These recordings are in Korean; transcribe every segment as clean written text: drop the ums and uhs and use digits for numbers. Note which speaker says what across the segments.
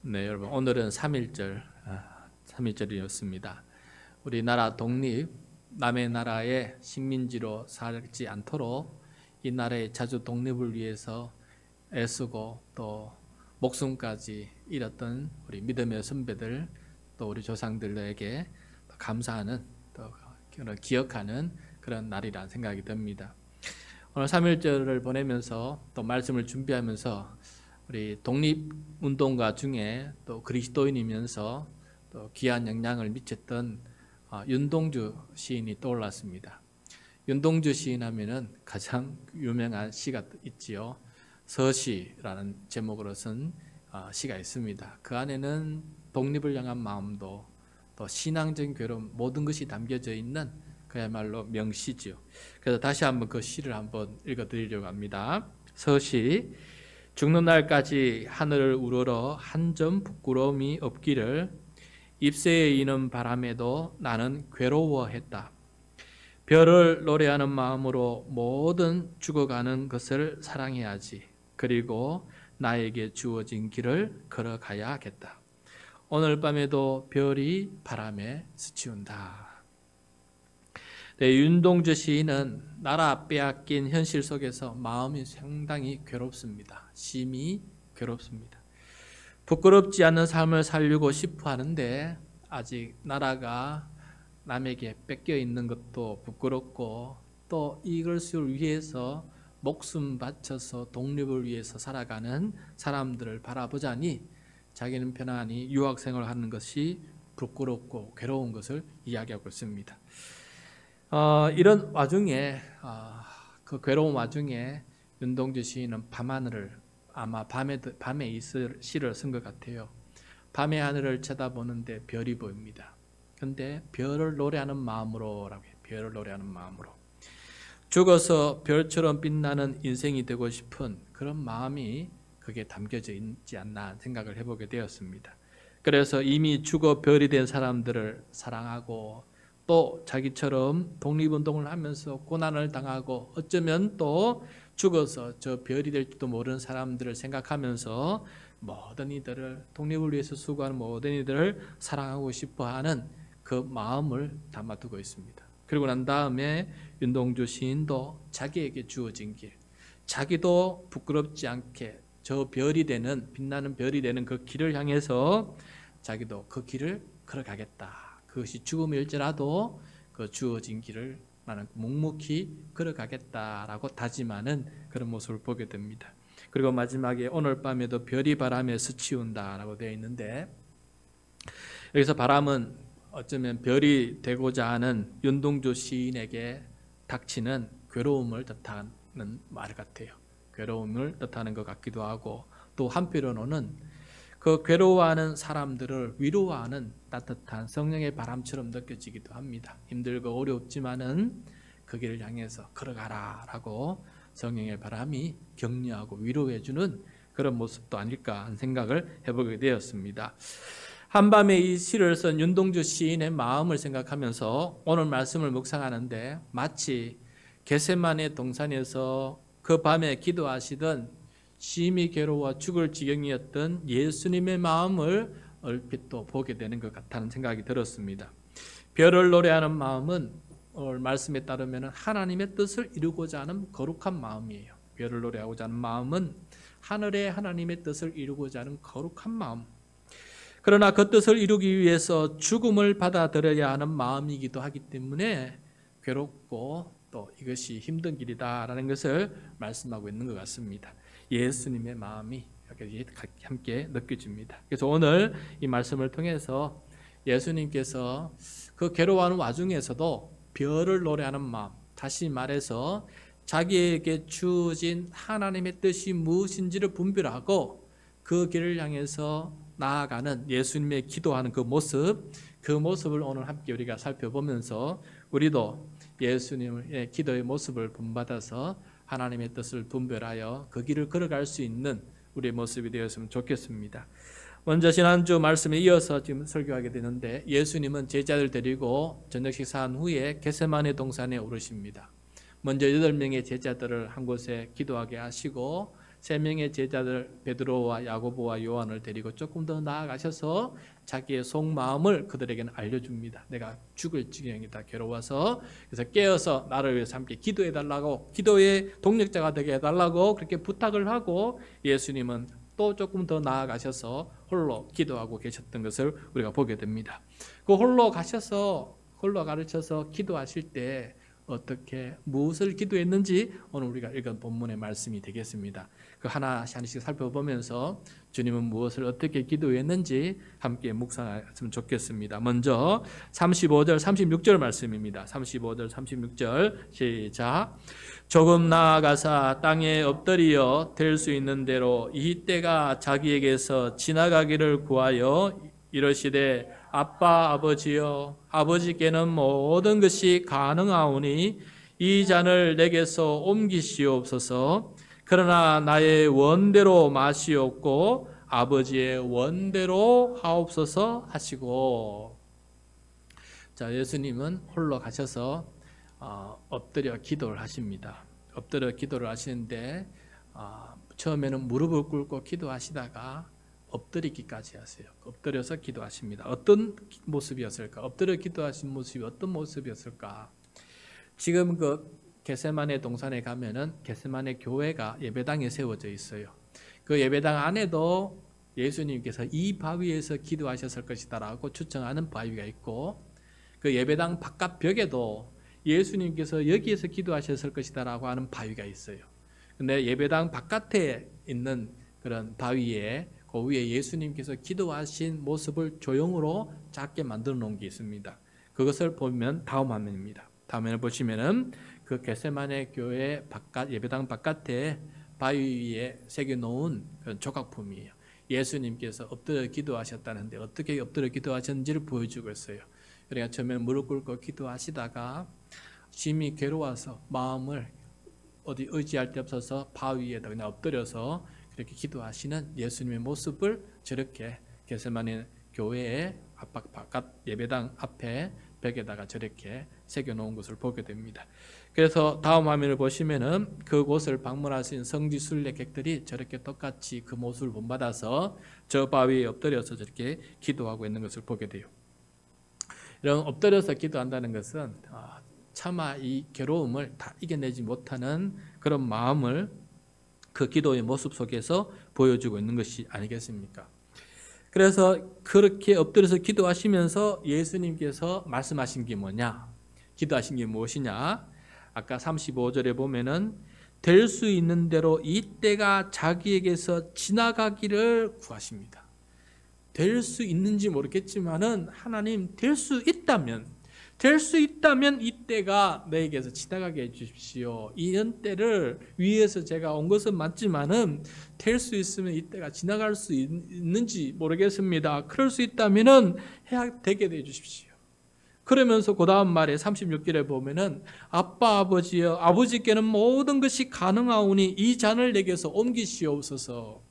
Speaker 1: 네, 여러분 오늘은 3.1절이었습니다. 우리나라 독립, 남의 나라의 식민지로 살지 않도록 이 나라의 자주 독립을 위해서 애쓰고 또 목숨까지 잃었던 우리 믿음의 선배들, 또 우리 조상들에게 감사하는, 또 기억하는 그런 날이라는 생각이 듭니다. 오늘 3.1절을 보내면서 또 말씀을 준비하면서 우리 독립운동가 중에 또 그리스도인이면서 또 귀한 영향을 미쳤던 윤동주 시인이 떠올랐습니다. 윤동주 시인 하면은 가장 유명한 시가 있지요. 서시라는 제목으로 쓴 시가 있습니다. 그 안에는 독립을 향한 마음도 또 신앙적인 괴로움, 모든 것이 담겨져 있는 그야말로 명시지요. 그래서 다시 한번 그 시를 한번 읽어드리려고 합니다. 서시. 죽는 날까지 하늘을 우러러 한 점 부끄러움이 없기를 잎새에 이는 바람에도 나는 괴로워했다. 별을 노래하는 마음으로 모든 죽어가는 것을 사랑해야지. 그리고 나에게 주어진 길을 걸어가야겠다. 오늘 밤에도 별이 바람에 스치운다. 네, 윤동주 시인은 나라 빼앗긴 현실 속에서 마음이 상당히 괴롭습니다. 심히 괴롭습니다. 부끄럽지 않은 삶을 살려고 싶어 하는데 아직 나라가 남에게 뺏겨 있는 것도 부끄럽고 또 이것을 위해서 목숨 바쳐서 독립을 위해서 살아가는 사람들을 바라보자니 자기는 편안히 유학생활을 하는 것이 부끄럽고 괴로운 것을 이야기하고 있습니다. 이런 와중에 그 괴로운 와중에 윤동주 시인은 밤하늘을 아마 밤에 있을 시를 쓴 것 같아요. 밤의 하늘을 쳐다보는데 별이 보입니다. 근데 별을 노래하는 마음으로라고 해요. 별을 노래하는 마음으로 죽어서 별처럼 빛나는 인생이 되고 싶은 그런 마음이 그게 담겨져 있지 않나 생각을 해보게 되었습니다. 그래서 이미 죽어 별이 된 사람들을 사랑하고 또 자기처럼 독립운동을 하면서 고난을 당하고 어쩌면 또 죽어서 저 별이 될지도 모르는 사람들을 생각하면서 모든 이들을 독립을 위해서 수고하는 모든 이들을 사랑하고 싶어하는 그 마음을 담아두고 있습니다. 그리고 난 다음에 윤동주 시인도 자기에게 주어진 길, 자기도 부끄럽지 않게 저 별이 되는 빛나는 별이 되는 그 길을 향해서 자기도 그 길을 걸어가겠다. 그것이 죽음일지라도 그 주어진 길을 나는 묵묵히 걸어가겠다라고 다짐하는 그런 모습을 보게 됩니다. 그리고 마지막에 오늘 밤에도 별이 바람에 스치운다라고 되어 있는데 여기서 바람은 어쩌면 별이 되고자 하는 윤동주 시인에게 닥치는 괴로움을 뜻하는 말 같아요. 괴로움을 뜻하는 것 같기도 하고 또 한편으로는 그 괴로워하는 사람들을 위로하는 따뜻한 성령의 바람처럼 느껴지기도 합니다. 힘들고 어렵지만은 그 길을 향해서 걸어가라 라고 성령의 바람이 격려하고 위로해주는 그런 모습도 아닐까 하는 생각을 해보게 되었습니다. 한밤에 이 시를 쓴 윤동주 시인의 마음을 생각하면서 오늘 말씀을 묵상하는데 마치 겟세마네 동산에서 그 밤에 기도하시던 심히 괴로워 죽을 지경이었던 예수님의 마음을 얼핏 또 보게 되는 것 같다는 생각이 들었습니다. 별을 노래하는 마음은 오늘 말씀에 따르면 하나님의 뜻을 이루고자 하는 거룩한 마음이에요. 별을 노래하고자 하는 마음은 하늘의 하나님의 뜻을 이루고자 하는 거룩한 마음. 그러나 그 뜻을 이루기 위해서 죽음을 받아들여야 하는 마음이기도 하기 때문에 괴롭고 또 이것이 힘든 길이다라는 것을 말씀하고 있는 것 같습니다. 예수님의 마음이 함께 느껴집니다. 그래서 오늘 이 말씀을 통해서 예수님께서 그 괴로워하는 와중에서도 별을 노래하는 마음, 다시 말해서 자기에게 주어진 하나님의 뜻이 무엇인지를 분별하고 그 길을 향해서 나아가는 예수님의 기도하는 그 모습을 오늘 함께 우리가 살펴보면서 우리도 예수님의 기도의 모습을 본받아서 하나님의 뜻을 분별하여 그 길을 걸어갈 수 있는 우리의 모습이 되었으면 좋겠습니다. 먼저 지난주 말씀에 이어서 지금 설교하게 되는데 예수님은 제자들 데리고 저녁 식사한 후에 겟세마네 동산에 오르십니다. 먼저 8명의 제자들을 한 곳에 기도하게 하시고 세 명의 제자들 베드로와 야고보와 요한을 데리고 조금 더 나아가셔서 자기의 속마음을 그들에게는 알려줍니다. 내가 죽을 지경이다, 괴로워서. 그래서 깨어서 나를 위해서 함께 기도해달라고, 기도의 동력자가 되게 해달라고 그렇게 부탁을 하고, 예수님은 또 조금 더 나아가셔서 홀로 기도하고 계셨던 것을 우리가 보게 됩니다. 그 홀로 가르쳐서 기도하실 때 어떻게 무엇을 기도했는지 오늘 우리가 읽은 본문의 말씀이 되겠습니다. 그 하나씩 살펴보면서 주님은 무엇을 어떻게 기도했는지 함께 묵상했으면 좋겠습니다. 먼저 35절 36절 말씀입니다. 35절 36절 시작. 조금 나아가사 땅에 엎드려 될 수 있는 대로 이 때가 자기에게서 지나가기를 구하여 이르시되 아빠 아버지여, 아버지께는 모든 것이 가능하오니 이 잔을 내게서 옮기시옵소서. 그러나 나의 원대로 마시옵고 아버지의 원대로 하옵소서 하시고. 자, 예수님은 홀로 가셔서 엎드려 기도를 하십니다. 엎드려 기도를 하시는데 처음에는 무릎을 꿇고 기도하시다가 엎드리기까지 하세요. 엎드려서 기도하십니다. 어떤 모습이었을까? 엎드려 기도하신 모습이 어떤 모습이었을까? 지금 그 겟세마네 동산에 가면은 겟세마네 교회가 예배당에 세워져 있어요. 그 예배당 안에도 예수님께서 이 바위에서 기도하셨을 것이다라고 추정하는 바위가 있고, 그 예배당 바깥 벽에도 예수님께서 여기에서 기도하셨을 것이다라고 하는 바위가 있어요. 근데 예배당 바깥에 있는 그런 바위에 그 위에 예수님께서 기도하신 모습을 조형으로 작게 만들어 놓은 게 있습니다. 그것을 보면 다음 화면입니다. 다음 화면을 보시면은 그 겟세마네 교회 바깥, 예배당 바깥에 바위 위에 새겨 놓은 그런 조각품이에요. 예수님께서 엎드려 기도하셨다는데 어떻게 엎드려 기도하셨는지를 보여주고 있어요. 그러니까 처음에 무릎 꿇고 기도하시다가 심히 괴로워서 마음을 어디 의지할 데 없어서 바위에다 그냥 엎드려서 이렇게 기도하시는 예수님의 모습을 저렇게 겟세마네 교회의 바깥 예배당 앞에 벽에다가 저렇게 새겨놓은 것을 보게 됩니다. 그래서 다음 화면을 보시면은 그곳을 방문하신 성지 순례객들이 저렇게 똑같이 그 모습을 본받아서 저 바위에 엎드려서 저렇게 기도하고 있는 것을 보게 돼요. 이런 엎드려서 기도한다는 것은 차마 이 괴로움을 다 이겨내지 못하는 그런 마음을 그 기도의 모습 속에서 보여주고 있는 것이 아니겠습니까? 그래서 그렇게 엎드려서 기도하시면서 예수님께서 말씀하신 게 뭐냐? 기도하신 게 무엇이냐? 아까 35절에 보면은 될 수 있는 대로 이 때가 자기에게서 지나가기를 구하십니다. 될 수 있는지 모르겠지만은 하나님 될 수 있다면 이 때가 너에게서 지나가게 해주십시오. 이런 때를 위해서 제가 온 것은 맞지만은 될 수 있으면 이 때가 지나갈 수 있는지 모르겠습니다. 그럴 수 있다면은 되게 해주십시오. 그러면서 그 다음 말에 36절에 보면은 아빠 아버지여, 아버지께는 모든 것이 가능하오니 이 잔을 내게서 옮기시옵소서.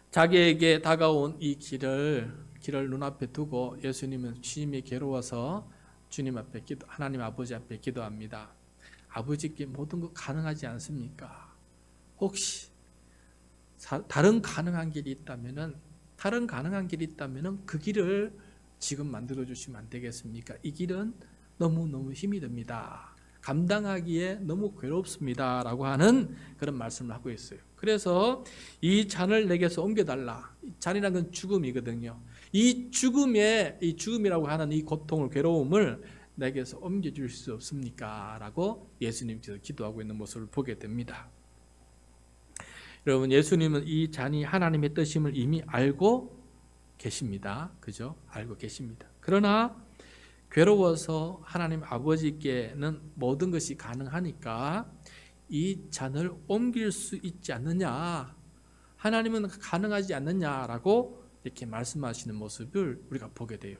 Speaker 1: 자기에게 다가온 이 길을 눈앞에 두고 예수님은 심히 괴로워서 주님 앞에 하나님 아버지 앞에 기도합니다. 아버지께 모든 것 가능하지 않습니까? 혹시 다른 가능한 길이 있다면은 그 길을 지금 만들어 주시면 안 되겠습니까? 이 길은 너무너무 힘이 듭니다. 감당하기에 너무 괴롭습니다. 라고 하는 그런 말씀을 하고 있어요. 그래서 이 잔을 내게서 옮겨달라. 잔이라는 건 죽음이거든요. 이 죽음이라고 하는 이 고통을, 괴로움을 내게서 옮겨줄 수 없습니까? 라고 예수님께서 기도하고 있는 모습을 보게 됩니다. 여러분, 예수님은 이 잔이 하나님의 뜻임을 이미 알고 계십니다. 그죠? 알고 계십니다. 그러나 괴로워서 하나님 아버지께는 모든 것이 가능하니까 이 잔을 옮길 수 있지 않느냐, 하나님은 가능하지 않느냐라고 이렇게 말씀하시는 모습을 우리가 보게 돼요.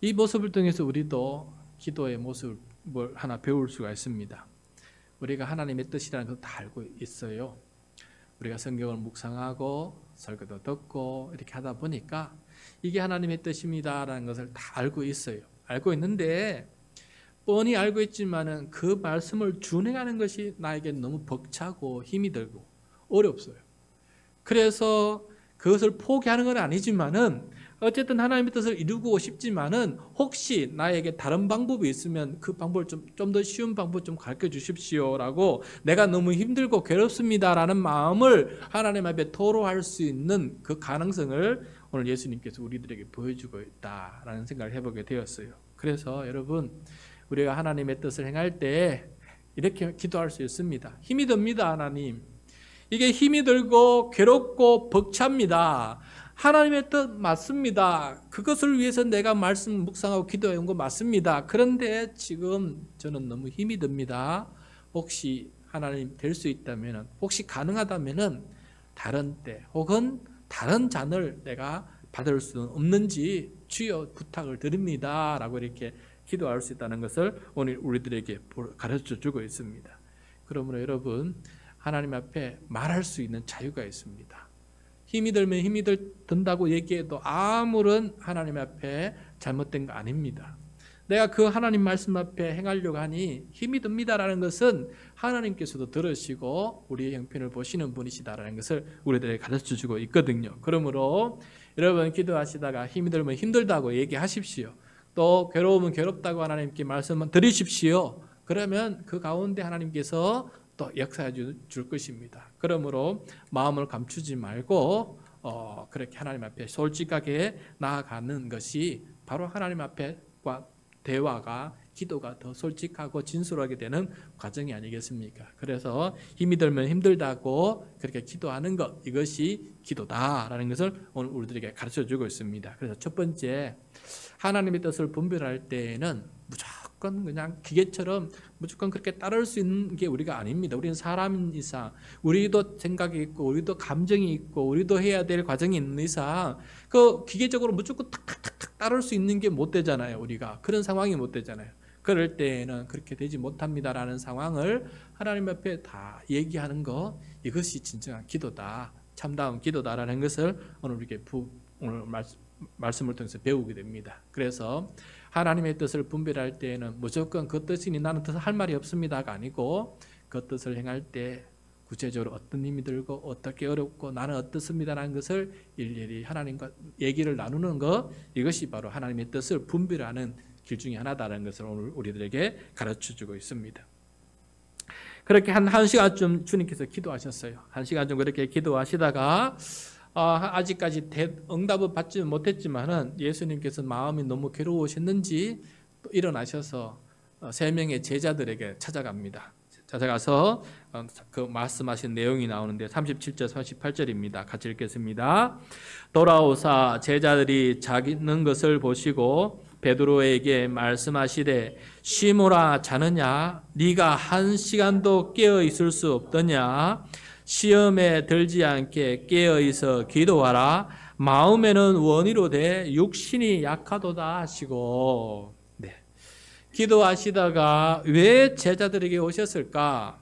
Speaker 1: 이 모습을 통해서 우리도 기도의 모습을 하나 배울 수가 있습니다. 우리가 하나님의 뜻이라는 걸 다 알고 있어요. 우리가 성경을 묵상하고 설교도 듣고 이렇게 하다 보니까 이게 하나님의 뜻입니다라는 것을 다 알고 있어요. 알고 있는데 뻔히 알고 있지만은 그 말씀을 준행하는 것이 나에게 너무 벅차고 힘이 들고 어렵어요. 그래서 그것을 포기하는 건 아니지만은 어쨌든 하나님의 뜻을 이루고 싶지만은 혹시 나에게 다른 방법이 있으면 그 방법을 좀 더 쉬운 방법 좀 가르쳐 주십시오라고 내가 너무 힘들고 괴롭습니다라는 마음을 하나님 앞에 토로할 수 있는 그 가능성을 오늘 예수님께서 우리들에게 보여주고 있다라는 생각을 해보게 되었어요. 그래서 여러분 우리가 하나님의 뜻을 행할 때 이렇게 기도할 수 있습니다. 힘이 듭니다, 하나님. 이게 힘이 들고 괴롭고 벅찹니다. 하나님의 뜻 맞습니다. 그것을 위해서 내가 말씀 묵상하고 기도해 온 거 맞습니다. 그런데 지금 저는 너무 힘이 듭니다. 혹시 하나님 될 수 있다면, 혹시 가능하다면 다른 때 혹은 다른 잔을 내가 받을 수 없는지 주여 부탁을 드립니다. 라고 이렇게 기도할 수 있다는 것을 오늘 우리들에게 가르쳐 주고 있습니다. 그러므로 여러분 하나님 앞에 말할 수 있는 자유가 있습니다. 힘이 들면 힘이 든다고 얘기해도 아무런 하나님 앞에 잘못된 거 아닙니다. 내가 그 하나님 말씀 앞에 행하려고 하니 힘이 듭니다라는 것은 하나님께서도 들으시고 우리의 형편을 보시는 분이시다라는 것을 우리들에게 가르쳐주고 있거든요. 그러므로 여러분 기도하시다가 힘이 들면 힘들다고 얘기하십시오. 또 괴로우면 괴롭다고 하나님께 말씀을 드리십시오. 그러면 그 가운데 하나님께서 또 역사해 줄 것입니다. 그러므로 마음을 감추지 말고 그렇게 하나님 앞에 솔직하게 나아가는 것이 바로 하나님 앞에과 대화가 기도가 더 솔직하고 진솔하게 되는 과정이 아니겠습니까? 그래서 힘이 들면 힘들다고 그렇게 기도하는 것, 이것이 기도다라는 것을 오늘 우리들에게 가르쳐주고 있습니다. 그래서 첫 번째, 하나님의 뜻을 분별할 때에는 무조건 그냥 기계처럼 무조건 그렇게 따를 수 있는 게 우리가 아닙니다. 우리는 사람인 이상, 우리도 생각이 있고 우리도 감정이 있고 우리도 해야 될 과정이 있는 이상 그 기계적으로 무조건 탁탁탁탁 따를 수 있는 게 못 되잖아요. 우리가 그런 상황이 못 되잖아요. 그럴 때에는 그렇게 되지 못합니다라는 상황을 하나님 앞에 다 얘기하는 것, 이것이 진정한 기도다, 참다운 기도다라는 것을 오늘 우리에게 오늘 말씀을 통해서 배우게 됩니다. 그래서 하나님의 뜻을 분별할 때에는 무조건 그 뜻이니 나는 뜻을 할 말이 없습니다가 아니고 그 뜻을 행할 때 구체적으로 어떤 힘이 들고 어떻게 어렵고 나는 어떻습니다라는 것을 일일이 하나님과 얘기를 나누는 것, 이것이 바로 하나님의 뜻을 분별하는 길 중에 하나다라는 것을 오늘 우리들에게 가르쳐주고 있습니다. 그렇게 한 시간쯤 주님께서 기도하셨어요. 한 시간쯤 그렇게 기도하시다가 아직까지 응답을 받지 못했지만은 예수님께서 마음이 너무 괴로우셨는지 또 일어나셔서 3명의 제자들에게 찾아갑니다. 찾아가서 그 말씀하신 내용이 나오는데 37절 38절입니다. 같이 읽겠습니다. 돌아오사 제자들이 자기는 것을 보시고 베드로에게 말씀하시되 시모라 자느냐 네가 1시간도 깨어 있을 수 없더냐 시험에 들지 않게 깨어 있어 기도하라 마음에는 원이로되 육신이 약하도다 하시고. 네. 기도하시다가 왜 제자들에게 오셨을까?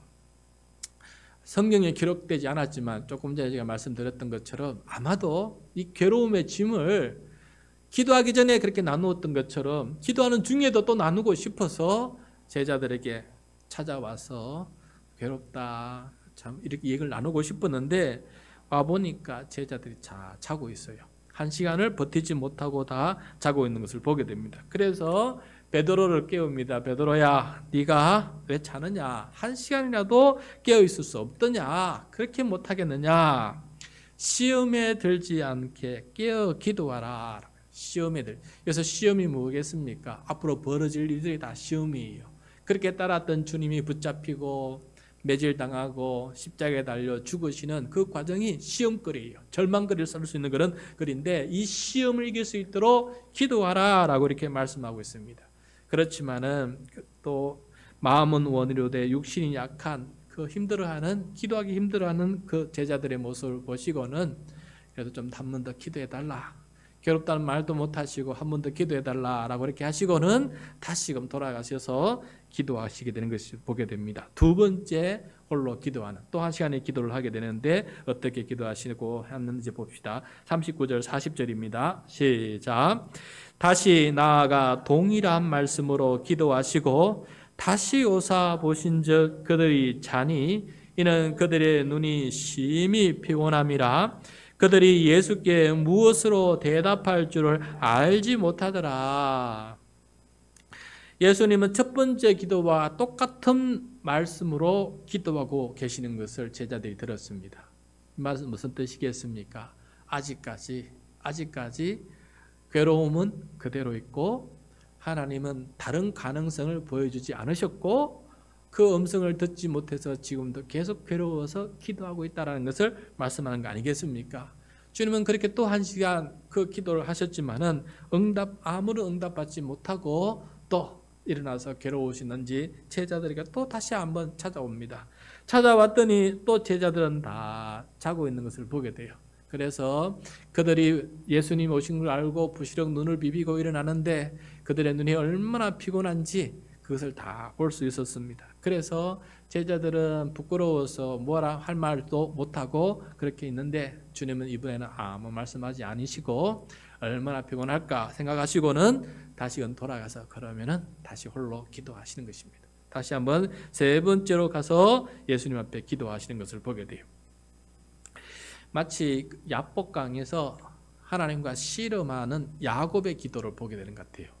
Speaker 1: 성경에 기록되지 않았지만 조금 전에 제가 말씀드렸던 것처럼 아마도 이 괴로움의 짐을 기도하기 전에 그렇게 나누었던 것처럼 기도하는 중에도 또 나누고 싶어서 제자들에게 찾아와서 괴롭다 참 이렇게 얘기를 나누고 싶었는데 와보니까 제자들이 자고 있어요. 1시간을 버티지 못하고 다 자고 있는 것을 보게 됩니다. 그래서 베드로를 깨웁니다. 베드로야 네가 왜 자느냐? 1시간이라도 깨어 있을 수 없더냐? 그렇게 못하겠느냐? 시험에 들지 않게 깨어 기도하라. 시험에 그래서 시험이 뭐겠습니까? 앞으로 벌어질 일들이 다 시험이에요. 그렇게 따랐던 주님이 붙잡히고 매질당하고 십자가에 달려 죽으시는 그 과정이 시험거리예요. 절망거리를 썰 수 있는 그런 거리인데 이 시험을 이길 수 있도록 기도하라 라고 이렇게 말씀하고 있습니다. 그렇지만은 또 마음은 원이로되 육신이 약한 그 힘들어하는 기도하기 힘들어하는 그 제자들의 모습을 보시고는 그래도 좀 한 번 더 기도해 달라. 괴롭다는 말도 못하시고 한 번 더 기도해달라라고 이렇게 하시고는 다시금 돌아가셔서 기도하시게 되는 것을 보게 됩니다. 두 번째 홀로 기도하는, 또 한 시간의 기도를 하게 되는데 어떻게 기도하시고 했는지 봅시다. 39절 40절입니다. 시작. 다시 나아가 동일한 말씀으로 기도하시고 다시 오사 보신즉 그들이 자니 이는 그들의 눈이 심히 피곤함이라. 그들이 예수께 무엇으로 대답할 줄을 알지 못하더라. 예수님은 첫 번째 기도와 똑같은 말씀으로 기도하고 계시는 것을 제자들이 들었습니다. 이 말씀 무슨 뜻이겠습니까? 아직까지 괴로움은 그대로 있고 하나님은 다른 가능성을 보여주지 않으셨고 그 음성을 듣지 못해서 지금도 계속 괴로워서 기도하고 있다는 것을 말씀하는 거 아니겠습니까? 주님은 그렇게 또 한 시간 그 기도를 하셨지만은 아무런 응답받지 못하고 또 일어나서 괴로우시는지 제자들에게 또 다시 한번 찾아옵니다. 찾아왔더니 또 제자들은 다 자고 있는 것을 보게 돼요. 그래서 그들이 예수님 오신 걸 알고 부시럭 눈을 비비고 일어나는데 그들의 눈이 얼마나 피곤한지 그것을 다 볼 수 있었습니다. 그래서 제자들은 부끄러워서 뭐라 할 말도 못하고 그렇게 있는데 주님은 이번에는 아무 말씀하지 않으시고 얼마나 피곤할까 생각하시고는 다시금 돌아가서 그러면은 다시 홀로 기도하시는 것입니다. 다시 한번 세 번째로 가서 예수님 앞에 기도하시는 것을 보게 돼요. 마치 야복강에서 하나님과 씨름하는 야곱의 기도를 보게 되는 것 같아요.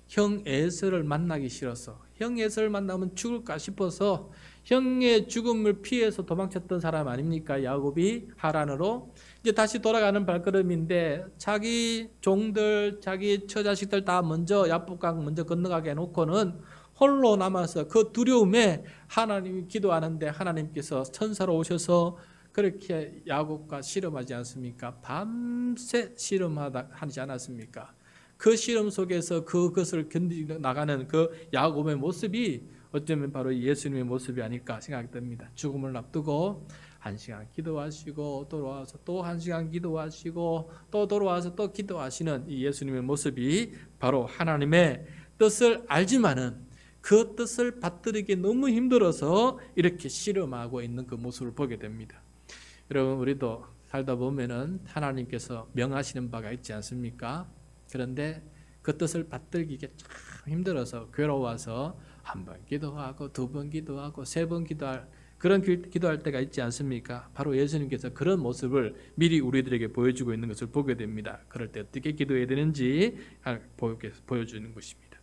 Speaker 1: 형 에서를 만나기 싫어서, 형 에서를 만나면 죽을까 싶어서 형의 죽음을 피해서 도망쳤던 사람 아닙니까? 야곱이 하란으로. 이제 다시 돌아가는 발걸음인데 자기 종들, 자기 처자식들 다 먼저 야복강 먼저 건너가게 해놓고는 홀로 남아서 그 두려움에 하나님이 기도하는데 하나님께서 천사로 오셔서 그렇게 야곱과 씨름하지 않습니까? 밤새 씨름하지 않았습니까? 그 씨름 속에서 그것을 견디고 나가는 그 야곱의 모습이 어쩌면 바로 예수님의 모습이 아닐까 생각됩니다. 죽음을 앞두고 1시간 기도하시고 돌아와서 또 1시간 기도하시고 또 돌아와서 또 기도하시는 이 예수님의 모습이 바로 하나님의 뜻을 알지만은 그 뜻을 받들기 너무 힘들어서 이렇게 씨름하고 있는 그 모습을 보게 됩니다. 여러분, 우리도 살다 보면은 하나님께서 명하시는 바가 있지 않습니까? 그런데 그 뜻을 받들기가 참 힘들어서 괴로워서 한 번 기도하고 두 번 기도하고 세 번 기도할 그런 기도할 때가 있지 않습니까? 바로 예수님께서 그런 모습을 미리 우리들에게 보여주고 있는 것을 보게 됩니다. 그럴 때 어떻게 기도해야 되는지 보여주는 것입니다.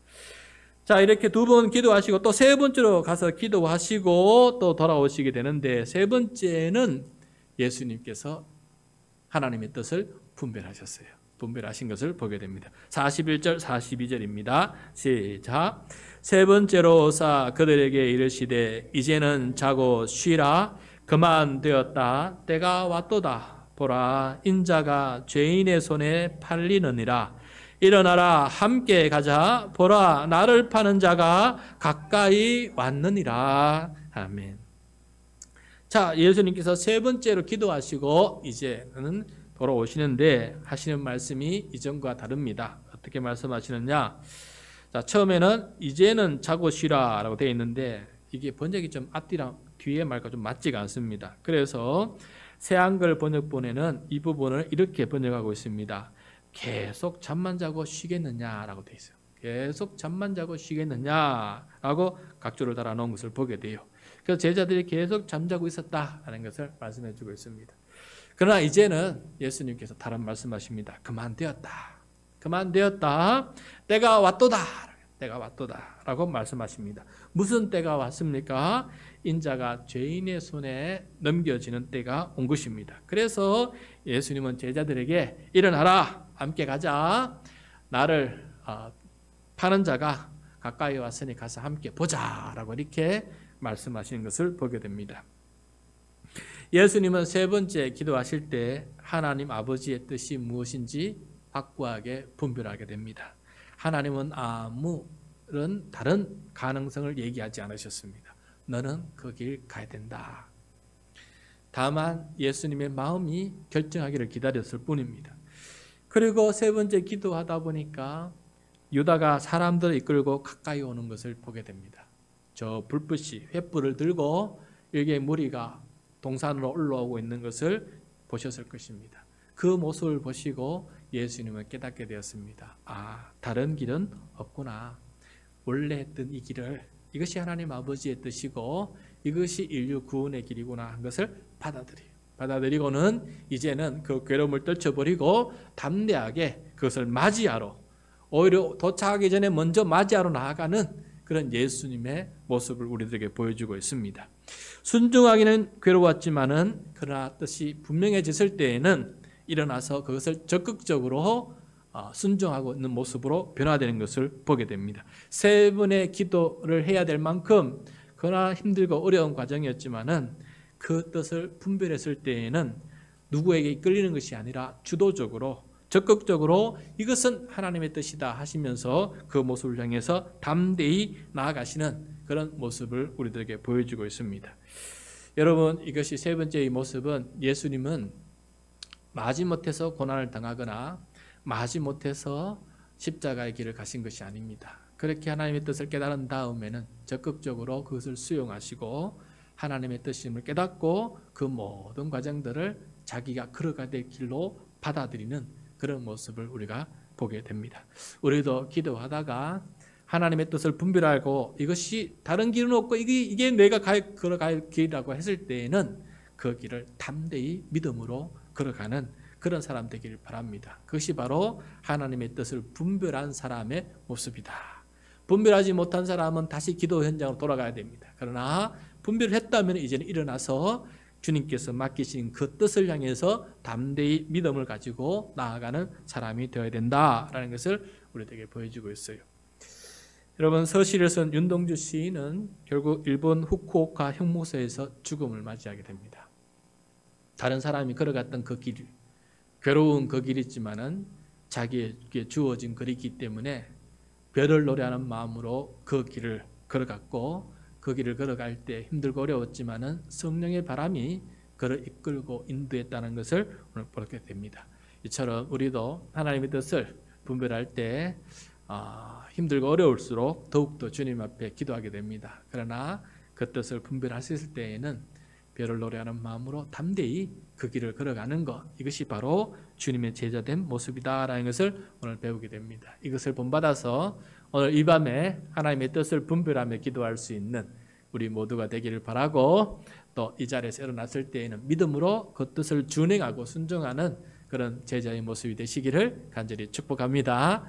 Speaker 1: 자, 이렇게 두 번 기도하시고 또 세 번째로 가서 기도하시고 또 돌아오시게 되는데 세 번째는 예수님께서 하나님의 뜻을 분별하셨어요. 분별하신 것을 보게 됩니다. 41절 42절입니다. 시작. 세 번째로 오사 그들에게 이르시되 이제는 자고 쉬라. 그만 되었다. 때가 왔도다. 보라, 인자가 죄인의 손에 팔리느니라. 일어나라, 함께 가자. 보라, 나를 파는 자가 가까이 왔느니라. 아멘. 자, 예수님께서 세 번째로 기도하시고 이제는 돌아오시는데 하시는 말씀이 이전과 다릅니다. 어떻게 말씀하시느냐? 자, 처음에는 이제는 자고 쉬라 라고 되어 있는데 이게 번역이 좀 앞뒤랑 뒤에 말과 좀 맞지가 않습니다. 그래서 새한글 번역본에는 이 부분을 이렇게 번역하고 있습니다. 계속 잠만 자고 쉬겠느냐라고 되어 있어요. 계속 잠만 자고 쉬겠느냐라고 각조를 달아 놓은 것을 보게 돼요. 그래서 제자들이 계속 잠자고 있었다라는 것을 말씀해 주고 있습니다. 그러나 이제는 예수님께서 다른 말씀하십니다. 그만 되었다. 그만 되었다. 때가 왔도다. 때가 왔도다. 라고 말씀하십니다. 무슨 때가 왔습니까? 인자가 죄인의 손에 넘겨지는 때가 온 것입니다. 그래서 예수님은 제자들에게 일어나라. 함께 가자. 나를 파는 자가 가까이 왔으니 가서 함께 보자. 라고 이렇게 말씀하시는 것을 보게 됩니다. 예수님은 세 번째 기도하실 때 하나님 아버지의 뜻이 무엇인지 확고하게 분별하게 됩니다. 하나님은 아무런 다른 가능성을 얘기하지 않으셨습니다. 너는 그 길 가야 된다. 다만 예수님의 마음이 결정하기를 기다렸을 뿐입니다. 그리고 세 번째 기도하다 보니까 유다가 사람들을 이끌고 가까이 오는 것을 보게 됩니다. 저 불빛이 횃불을 들고 일개 무리가 동산으로 올라오고 있는 것을 보셨을 것입니다. 그 모습을 보시고 예수님은 깨닫게 되었습니다. 아, 다른 길은 없구나. 원래 했던 이 길을, 이것이 하나님 아버지의 뜻이고 이것이 인류 구원의 길이구나 한 것을 받아들이고는 이제는 그 괴로움을 떨쳐버리고 담대하게 그것을 맞이하러, 오히려 도착하기 전에 먼저 맞이하러 나아가는 그런 예수님의 모습을 우리들에게 보여주고 있습니다. 순종하기는 괴로웠지만은 그러나 뜻이 분명해졌을 때에는 일어나서 그것을 적극적으로 순종하고 있는 모습으로 변화되는 것을 보게 됩니다. 세 번의 기도를 해야 될 만큼 그러나 힘들고 어려운 과정이었지만은 그 뜻을 분별했을 때에는 누구에게 이끌리는 것이 아니라 주도적으로 적극적으로 이것은 하나님의 뜻이다 하시면서 그 모습을 향해서 담대히 나아가시는 그런 모습을 우리들에게 보여주고 있습니다. 여러분, 이것이 세 번째의 모습은 예수님은 마지못해서 고난을 당하거나 마지못해서 십자가의 길을 가신 것이 아닙니다. 그렇게 하나님의 뜻을 깨달은 다음에는 적극적으로 그것을 수용하시고 하나님의 뜻임을 깨닫고 그 모든 과정들을 자기가 걸어가야 될 길로 받아들이는 그런 모습을 우리가 보게 됩니다. 우리도 기도하다가 하나님의 뜻을 분별하고 이것이 다른 길은 없고 이게 내가 걸어갈 길이라고 했을 때에는 그 길을 담대히 믿음으로 걸어가는 그런 사람 되기를 바랍니다. 그것이 바로 하나님의 뜻을 분별한 사람의 모습이다. 분별하지 못한 사람은 다시 기도 현장으로 돌아가야 됩니다. 그러나 분별했다면 이제는 일어나서 주님께서 맡기신 그 뜻을 향해서 담대히 믿음을 가지고 나아가는 사람이 되어야 된다라는 것을 우리에게 보여주고 있어요. 여러분, 서실에서는 윤동주 시인은 결국 일본 후쿠오카 형무소에서 죽음을 맞이하게 됩니다. 다른 사람이 걸어갔던 그 길, 괴로운 그 길이지만은 자기에게 주어진 길이기 때문에 별을 노래하는 마음으로 그 길을 걸어갔고 그 길을 걸어갈 때 힘들고 어려웠지만은 성령의 바람이 그를 이끌고 인도했다는 것을 오늘 보게 됩니다. 이처럼 우리도 하나님의 뜻을 분별할 때 힘들고 어려울수록 더욱더 주님 앞에 기도하게 됩니다. 그러나 그 뜻을 분별하실 때에는 별을 노래하는 마음으로 담대히 그 길을 걸어가는 것, 이것이 바로 주님의 제자된 모습이다라는 것을 오늘 배우게 됩니다. 이것을 본받아서 오늘 이 밤에 하나님의 뜻을 분별하며 기도할 수 있는 우리 모두가 되기를 바라고, 또 이 자리에서 일어났을 때에는 믿음으로 그 뜻을 준행하고 순종하는 그런 제자의 모습이 되시기를 간절히 축복합니다.